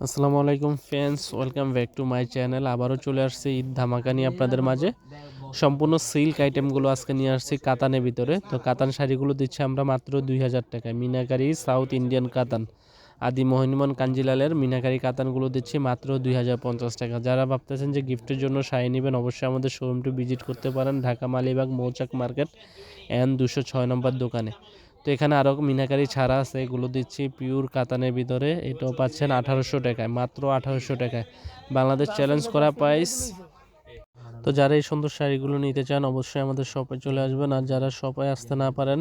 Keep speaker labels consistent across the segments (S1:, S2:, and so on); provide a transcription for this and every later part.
S1: আসসালামু আলাইকুম friends, welcome back to my channel. আবারও চলে আসছে ঈদ ধামাকা নিয়ে আপনাদের মাঝে। সম্পূর্ণ সিল্ক আইটেমগুলো আজকে নিয়ে আসছি কাতানের ভিতরে। তো কাতান শাড়িগুলো দিচ্ছি আমরা মাত্র 2000 টাকায়। মিনাকারি সাউথ ইন্ডিয়ান কাতান আদি মোহিনীমোহন কাঞ্জিলালের মিনাকারি কাতানগুলো দিচ্ছি মাত্র 2050 টাকা। যারা ভাবতেছেন যে গিফটের জন্য শাড়ি নেবেন, অবশ্যই আমাদের শোরুমটি ভিজিট করতে পারেন, ঢাকা মালিবাগ মৌচাক মার্কেট এন 206 নম্বর দোকানে। তো এখানে আরও মিনাকারি ছাড়া আছে, এগুলো দিচ্ছি পিওর কাতানের ভিতরে। এটাও পাচ্ছেন 1800 টাকায়, মাত্র 1800 টাকায়। বাংলাদেশ চ্যালেঞ্জ করা প্রাইস। তো যারা এই সুন্দর শাড়িগুলো নিতে চান অবশ্যই আমাদের শপে চলে আসবেন। আর যারা শপে আসতে না পারেন,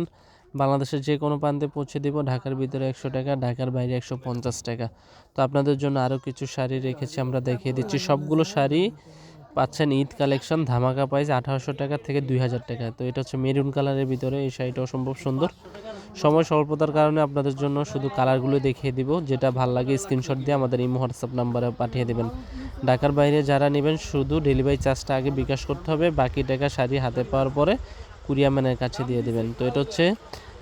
S1: বাংলাদেশের যে কোনো প্রান্তে পৌঁছে দিব। ঢাকার ভিতরে 100 টাকা, ঢাকার বাইরে 150 টাকা। তো আপনাদের জন্য আরও কিছু শাড়ি রেখেছি, আমরা দেখিয়ে দিচ্ছি। সবগুলো শাড়ি পাচ্ছেন ঈদ কালেকশন ধামাকা প্রাইস 1800 টাকা থেকে 2000 টাকা। তো এটা হচ্ছে মেরুন কালারের ভিতরে, এই শাড়িটা অসম্ভব সুন্দর। সময় স্বল্পতার কারণে আপনাদের জন্য শুধু কালারগুলো দেখিয়ে দিব, যেটা ভালো লাগে স্ক্রিনশট দিয়ে আমাদের ইমো হোয়াটসঅ্যাপ নাম্বারে পাঠিয়ে দেবেন। ঢাকার বাইরে যারা নেবেন শুধু ডেলিভারি চার্জটা আগে বিকাশ করতে হবে, বাকি টাকা শাড়ি হাতে পাওয়ার পরে কুরিয়ারম্যানের কাছে দিয়ে দেবেন। তো এটা হচ্ছে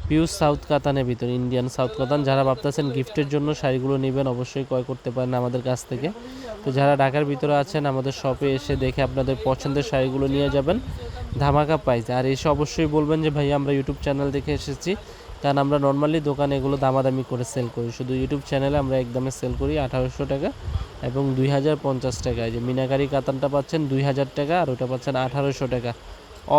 S1: পিওর সাউথ কাতানের ভিতরে, ইন্ডিয়ান সাউথ কাতান। যারা ভাবতেছেন গিফটের জন্য শাড়িগুলো নেবেন অবশ্যই ক্রয় করতে পারেন আমাদের কাছ থেকে। তো যারা ঢাকার ভিতরে আছেন আমাদের শপে এসে দেখে আপনাদের পছন্দের শাড়িগুলো নিয়ে যাবেন ধামাকা প্রাইস। আর এসে অবশ্যই বলবেন যে ভাই আমরা ইউটিউব চ্যানেল দেখে এসেছি, কারণ আমরা নর্মালি দোকানে এগুলো দামাদামি করে সেল করি। শুধু ইউটিউব চ্যানেলে আমরা একদমে সেল করি 1800 টাকা এবং 2050 টাকায়। যে মিনাকারি কাতানটা পাচ্ছেন 2000 টাকা, আর ওটা পাচ্ছেন 1800 টাকা।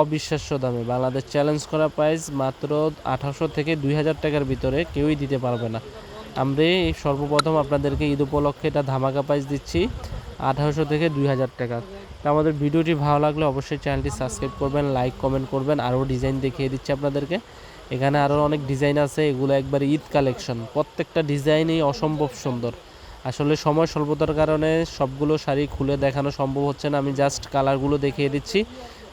S1: অবিশ্বাস্য দামে বাংলাদেশ চ্যালেঞ্জ করা প্রাইস মাত্র 1800 থেকে 2000 টাকার ভিতরে কেউই দিতে পারবে না। আমরা এই সর্বপ্রথম আপনাদেরকে ঈদ উপলক্ষে এটা ধামাকা প্রাইস দিচ্ছি 1800 থেকে 2000 টাকা। তো আমাদের ভিডিওটি ভালো লাগলে অবশ্যই চ্যানেলটি সাবস্ক্রাইব করবেন, লাইক কমেন্ট করবেন। আরও ডিজাইন দেখিয়ে দিচ্ছি আপনাদেরকে। এখানে আরও অনেক ডিজাইন আছে, এগুলো একবার ঈদ কালেকশন। প্রত্যেকটা ডিজাইনই অসম্ভব সুন্দর। আসলে সময় স্বল্পতার কারণে সবগুলো শাড়ি খুলে দেখানো সম্ভব হচ্ছে না, আমি জাস্ট কালারগুলো দেখিয়ে দিচ্ছি।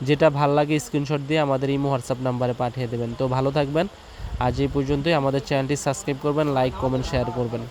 S1: যেটা ভাল লাগে স্ক্রিনশট দিয়ে আমাদের ইমো হোয়াটসঅ্যাপ নাম্বারে পাঠিয়ে দেবেন। তো ভালো থাকবেন। আজ এই পর্যন্তই। আমাদের চ্যানেলটি সাবস্ক্রাইব করবেন, লাইক কমেন্ট শেয়ার করবেন।